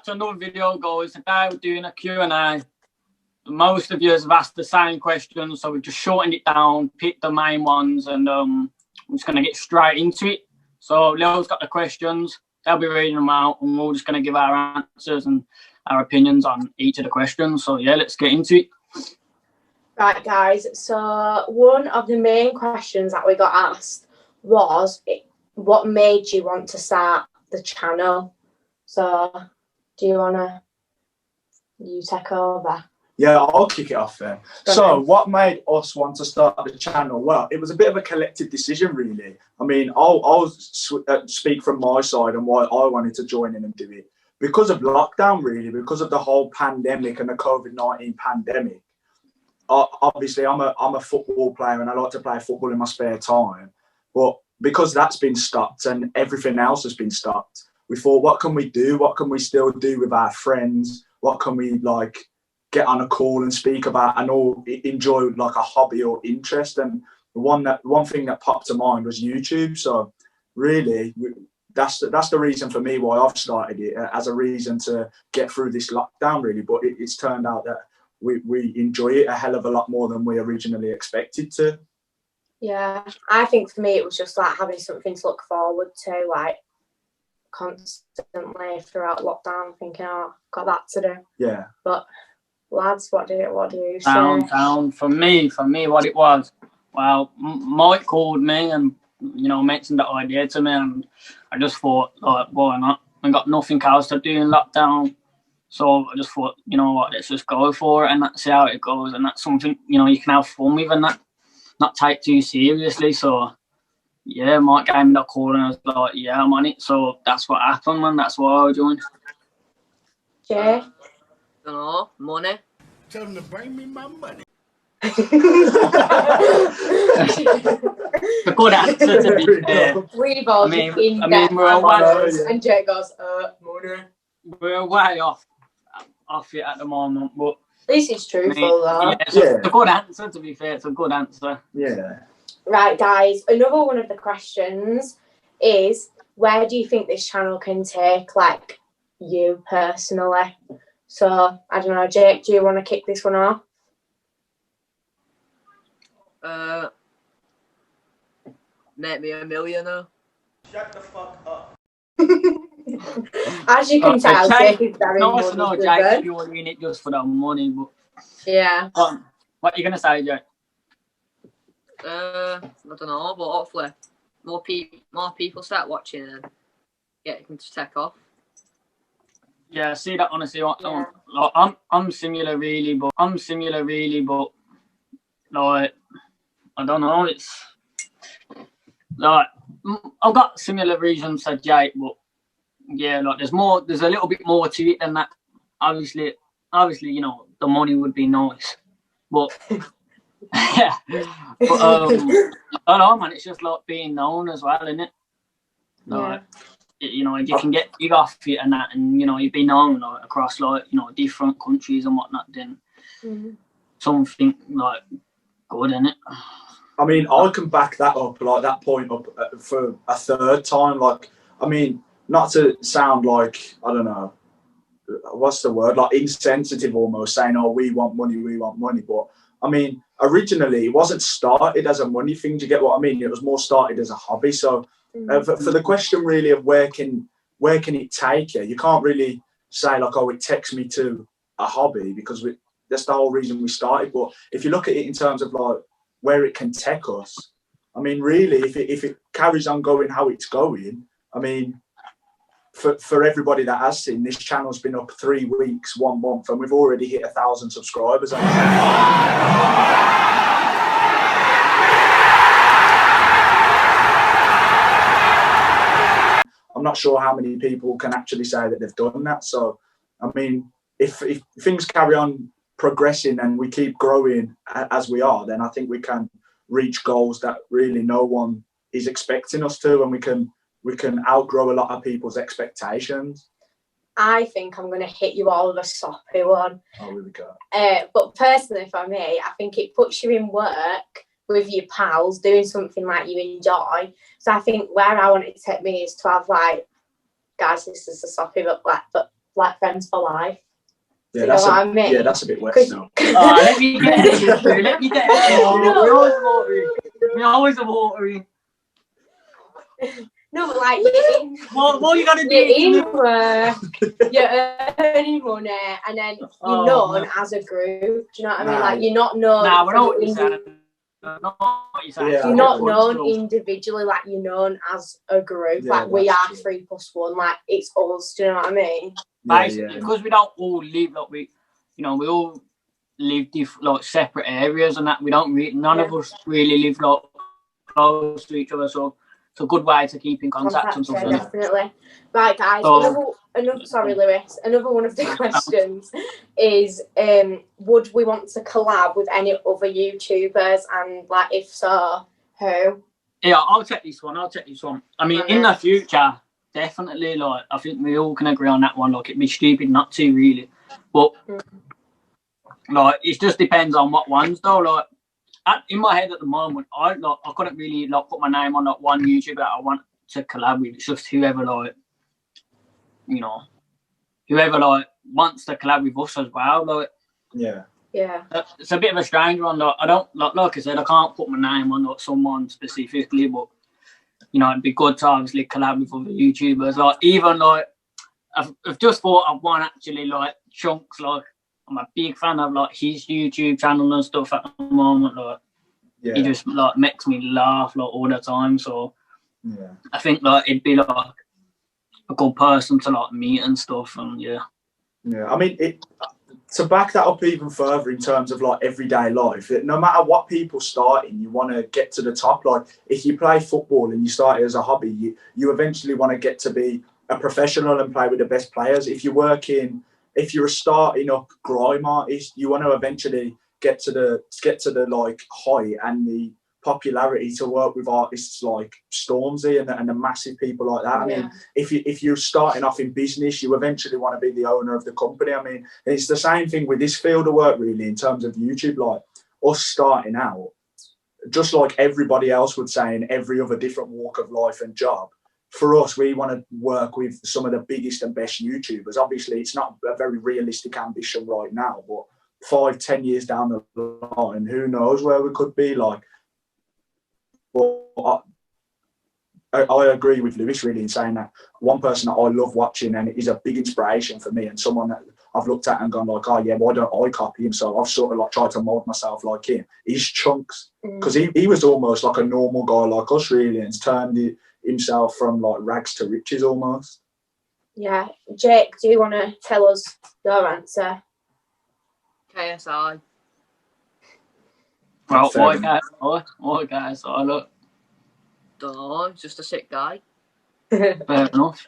to another video, guys. Today we're doing a Q&A. Most of you have asked the same questions, so we've just shortened it down, picked the main ones, and I'm just going to get straight into it. So Leo's got the questions, they'll be reading them out, and we're just going to give our answers and our opinions on each of the questions. So yeah, let's get into it. Right, guys, so one of the main questions that we got asked was, what made you want to start the channel? So do you want to, take over? Yeah, I'll kick it off then. So what made us want to start the channel? Well, it was a bit of a collective decision, really. I mean, I'll speak from my side and why I wanted to join in and do it. Because of lockdown, really, because of the whole pandemic and the COVID-19 pandemic. Obviously, I'm a football player and I like to play football in my spare time. But because that's been stopped and everything else has been stopped, we thought, what can we do? What can we still do with our friends? What can we, like, get on a call and speak about and all enjoy, like, a hobby or interest? And one thing that popped to mind was YouTube. So really, that's the reason for me why I've started it, as a reason to get through this lockdown, really. But it's turned out that we enjoy it a hell of a lot more than we originally expected to. Yeah, I think for me it was just like having something to look forward to, like constantly throughout lockdown, thinking, oh, got that to do. Yeah. But lads, what do you say? For me, what it was, well, Mike called me and, you know, mentioned the idea to me, and I just thought, like, why not? I got nothing else to do in lockdown. So I just thought, you know what, let's just go for it and that's how it goes. And that's something, you know, you can have fun with and not take too seriously. So, yeah, Mike gave me that call and I was like, yeah, I'm on it. So that's what happened, man. That's why I joined. Jay? Don't know, money. Tell them to bring me my money. It's a good answer, to be fair. We've all we're away, and Jay goes, money. We're way off it at the moment, but this is truthful, though. Yeah, it's a good answer, to be fair. It's a good answer. Yeah. Right, guys, another one of the questions is, where do you think this channel can take, like, you personally? So, I don't know, Jake, do you want to kick this one off? Make me a millionaire. Shut the fuck up. As you can tell, Jake is very no, Jake, you're in it just for the money, but yeah. What are you gonna say, Jake? I don't know, but hopefully more people start watching and get them to take off. Yeah, see that honestly. Yeah. I'm similar, really, but like, I don't know. It's like I've got similar reasons to Jake, but yeah, like there's a little bit more to it than that. Obviously, you know, the money would be nice, but yeah, but I don't know, man. It's just like being known as well, isn't it? Like, you know, if you can get big off it and that, and you know, you've been known like across, like, you know, different countries and whatnot, then something like good, isn't it? I mean, I can back that up, like that point up for a third time. Like, I mean, not to sound like, I don't know, what's the word, like insensitive almost, saying, oh, we want money. But I mean, originally it wasn't started as a money thing. Do you get what I mean? It was more started as a hobby. So for the question really of where can it take you, you can't really say like, oh, it takes me to a hobby, because that's the whole reason we started. But if you look at it in terms of like where it can take us, I mean, really, if it carries on going how it's going, I mean, for everybody that has seen, this channel's been up 3 weeks, 1 month, and we've already hit 1,000 subscribers. I'm not sure how many people can actually say that they've done that. So, I mean, if things carry on progressing and we keep growing as we are, then I think we can reach goals that really no one is expecting us to, and we can outgrow a lot of people's expectations. I think I'm going to hit you all with a soppy one. Oh, here we go. But personally, for me, I think it puts you in work with your pals, doing something like you enjoy. So I think where I want it to take me is to have, like, guys, this is a soppy, but like friends for life. Yeah, you know what I mean? Yeah, that's a bit wet 'Cause- now. Let me get it. Let me get it. We always are watery. No, but like you're in, What are you gonna do? you're in work, you're earning money, and then you're known man. as a group. Do you know what I mean? Nah. Like you're not known. Nah, we know what for you're saying. Yeah, You're not I get known what individually, like you're known as a group. Yeah, like we that's are true. 3+1. Like it's us. Do you know what I mean? Basically, because we don't all live like we all live like separate areas and that. We don't really, none of us really live like close to each other. So it's a good way to keep in contact and stuff. Yeah, definitely. Right, guys. So- Another. Sorry, Lewis. Another one of the questions is: would we want to collab with any other YouTubers? And like, if so, who? Yeah, I'll take this one. I mean, in the future, definitely. Like, I think we all can agree on that one. Like, it'd be stupid not to, really. But like, it just depends on what ones, though. Like, in my head at the moment, I couldn't really like put my name on like one YouTuber that I want to collab with. It's just whoever like wants to collab with us as well. Like, Yeah. it's a bit of a strange one. Like, I don't like I said, I can't put my name on like someone specifically, but it'd be good to obviously collab with other YouTubers. Like, even like I've just thought of one actually, like Chunkz. Like, I'm a big fan of like his YouTube channel and stuff at the moment. Like, he just like makes me laugh like all the time. So I think like it'd be like a good person to like meet and stuff. And yeah. I mean, to back that up even further in terms of like everyday life, no matter what people start in, you want to get to the top. Like, if you play football and you start it as a hobby, you eventually want to get to be a professional and play with the best players. If you're a starting up grime artist, you want to eventually get to the like height and the popularity to work with artists like Stormzy and the massive people like that. I mean, if you're starting off in business, you eventually want to be the owner of the company. I mean, it's the same thing with this field of work, really, in terms of YouTube. Like, us starting out, just like everybody else would say in every other different walk of life and job, for us, we want to work with some of the biggest and best YouTubers. Obviously, it's not a very realistic ambition right now, but 5-10 years down the line, who knows where we could be. Like, well, I agree with Lewis really in saying that one person that I love watching and is a big inspiration for me and someone that I've looked at and gone like, oh yeah, why don't I copy him? So I've sort of like tried to mold myself like him. He's Chunkz, because he was almost like a normal guy like us really, and it's turned himself from like rags to riches almost. Yeah. Jake, do you want to tell us your answer? KSI. Well, what guys? I look. Don't know, he's just a sick guy. Fair enough.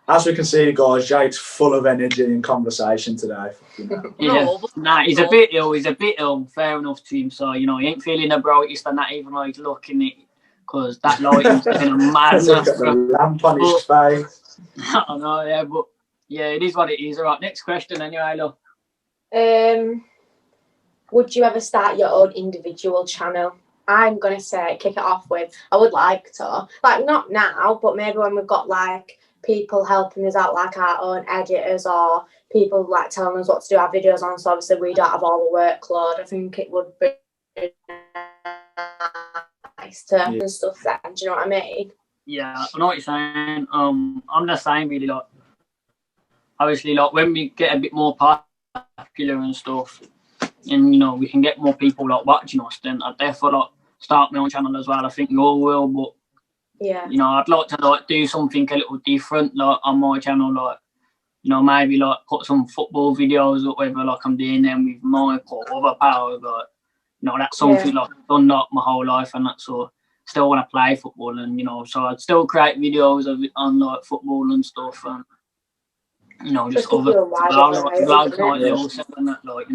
As we can see, guys, Jake's full of energy and conversation today. He's a bit ill. Fair enough to him. So he ain't feeling the brightest and that, even though he's looking it, because that lighting's been a madness. Look at the lamp on his face. I know, yeah, but yeah, it is what it is. All right, next question anyway, look. Would you ever start your own individual channel? I'm going to say, kick it off with, I would like to. Like, not now, but maybe when we've got, like, people helping us out, like our own editors or people, like, telling us what to do our videos on. So, obviously, we don't have all the workload. I think it would be nice to and stuff then. Do you know what I mean? Yeah, I know what you're saying. I'm the same, really. Like, obviously, like, when we get a bit more popular and stuff, and we can get more people like watching us, then I'd definitely like start my own channel as well. I think you all will, but yeah, I'd like to like do something a little different like on my channel, like maybe like put some football videos or whatever like I'm doing them with Mike or other powers, like that's something like I've done like my whole life, and that's so still want to play football, and so I'd still create videos of it on like football and stuff, and just other vlogs and that, like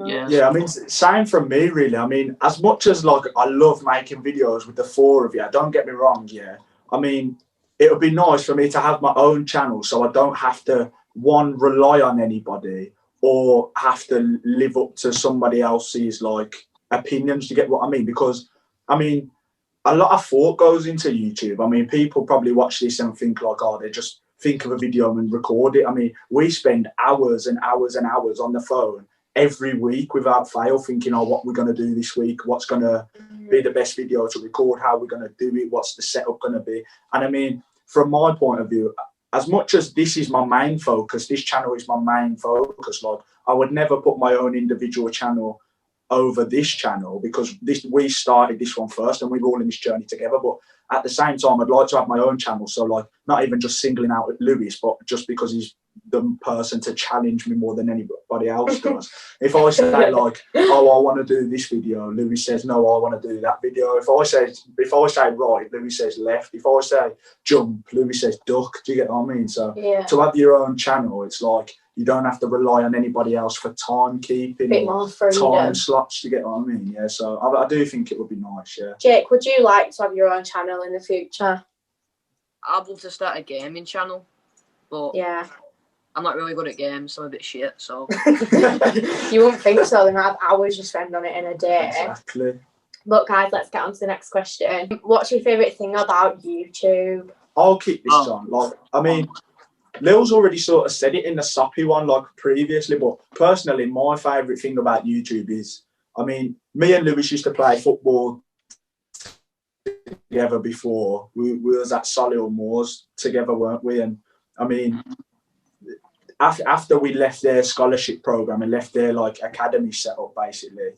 Yeah, I mean, same from me, really. I mean, as much as like I love making videos with the four of you, don't get me wrong. Yeah, I mean, it would be nice for me to have my own channel, so I don't have to rely on anybody or have to live up to somebody else's like opinions. You get what I mean? Because I mean, a lot of thought goes into YouTube. I mean, people probably watch this and think like, oh, they're just think of a video and record it. I mean, we spend hours and hours and hours on the phone every week without fail, thinking, oh, what we're going to do this week, what's going to be the best video to record, how we're going to do it, what's the setup going to be. And I mean, from my point of view, as much as this is my main focus, this channel is my main focus, like I would never put my own individual channel over this channel, because we started this one first and we're all in this journey together. But at the same time, I'd like to have my own channel. So like, not even just singling out Lewis, but just because he's the person to challenge me more than anybody else does. If I say like, oh, I want to do this video, Lewis says, no, I want to do that video. If I say right, Lewis says left. If I say jump, Lewis says duck. Do you get what I mean? So to have your own channel, it's like, you don't have to rely on anybody else for timekeeping or time slots. You get what I mean? Yeah, so I do think it would be nice, yeah. Jake, would you like to have your own channel in the future? I'd love to start a gaming channel, but yeah, I'm not really good at games, so I'm a bit shit, so... You wouldn't think so. They might have hours you spend on it in a day. Exactly. But guys, let's get on to the next question. What's your favourite thing about YouTube? I'll keep this on. Like, I mean... Lil's already sort of said it in the soppy one like previously, but personally, my favourite thing about YouTube is, I mean, me and Lewis used to play football together before. We was at Solihull Moors together, weren't we? And I mean, after we left their scholarship programme and left their like academy set up, basically,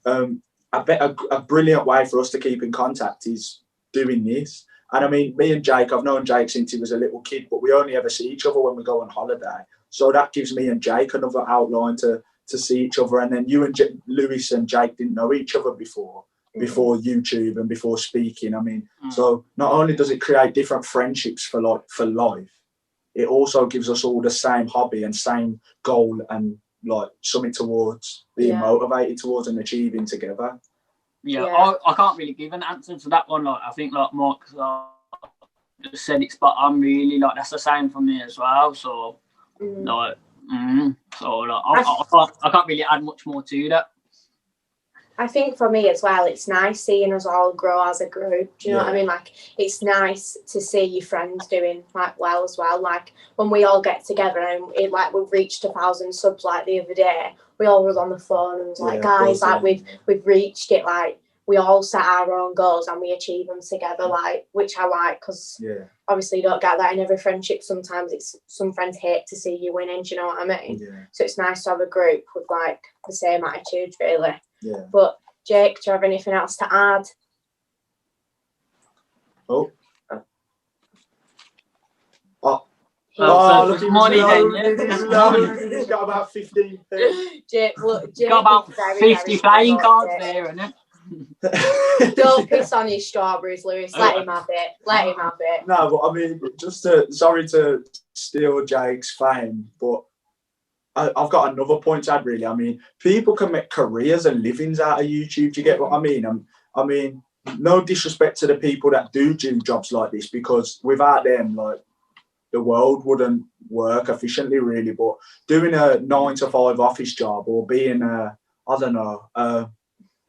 I bet a brilliant way for us to keep in contact is doing this. And I mean, me and Jake, I've known Jake since he was a little kid, but we only ever see each other when we go on holiday. So that gives me and Jake another outline to see each other. And then you and Lewis and Jake didn't know each other before YouTube and before speaking. I mean, so not only does it create different friendships for life, it also gives us all the same hobby and same goal and like something towards being motivated towards and achieving together. Yeah. I can't really give an answer to that one. Like, I think like Mark just said it spot on. Really, like that's the same for me as well. So, I can't really add much more to that. I think for me as well, it's nice seeing us all grow as a group. Do you know what I mean? Like, it's nice to see your friends doing like well as well. Like when we all get together and we've reached 1,000 subs like the other day. We all was on the phone and was like, guys, like we've reached it. Like we all set our own goals and we achieve them together. Like, which I like, because obviously you don't get that in every friendship. Sometimes some friends hate to see you winning. Do you know what I mean? Yeah. So it's nice to have a group with like the same attitude, really. Yeah. But Jake, do you have anything else to add? Look, money then. He's got about 15. Jake got about 50 playing cards there, isn't it? Don't piss on his strawberries, Lewis. Let him have it. No, but I mean, sorry to steal Jake's fame, but I've got another point to add, really. I mean, people can make careers and livings out of YouTube. Do you get what I mean? I mean, no disrespect to the people that do jobs like this, because without them, like, the world wouldn't work efficiently, really. But doing a 9-to-5 office job or being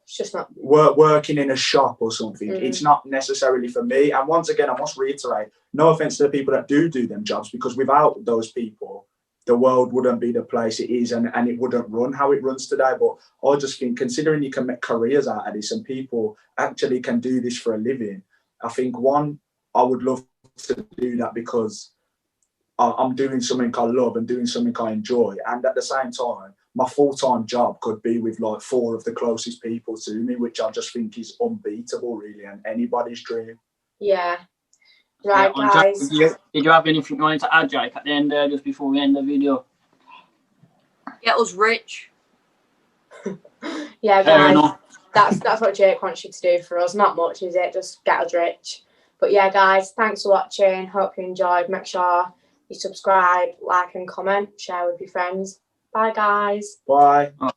it's just not working in a shop or something. It's not necessarily for me. And once again, I must reiterate, no offense to the people that do them jobs, because without those people, the world wouldn't be the place it is, and it wouldn't run how it runs today. But I just think, considering you can make careers out of this and people actually can do this for a living, I think, one, I would love to do that because I'm doing something I love and doing something I enjoy. And at the same time, my full-time job could be with like 4 of the closest people to me, which I just think is unbeatable, really, and anybody's dream. Yeah. Right, guys. Did you have anything you wanted to add, Jake, at the end there, just before we end the video? Get us rich. Yeah, guys. That's what Jake wants you to do for us. Not much, is it? Just get us rich. But yeah, guys, thanks for watching. Hope you enjoyed. Make sure you subscribe, like and comment, share with your friends. Bye, guys. Bye. Oh,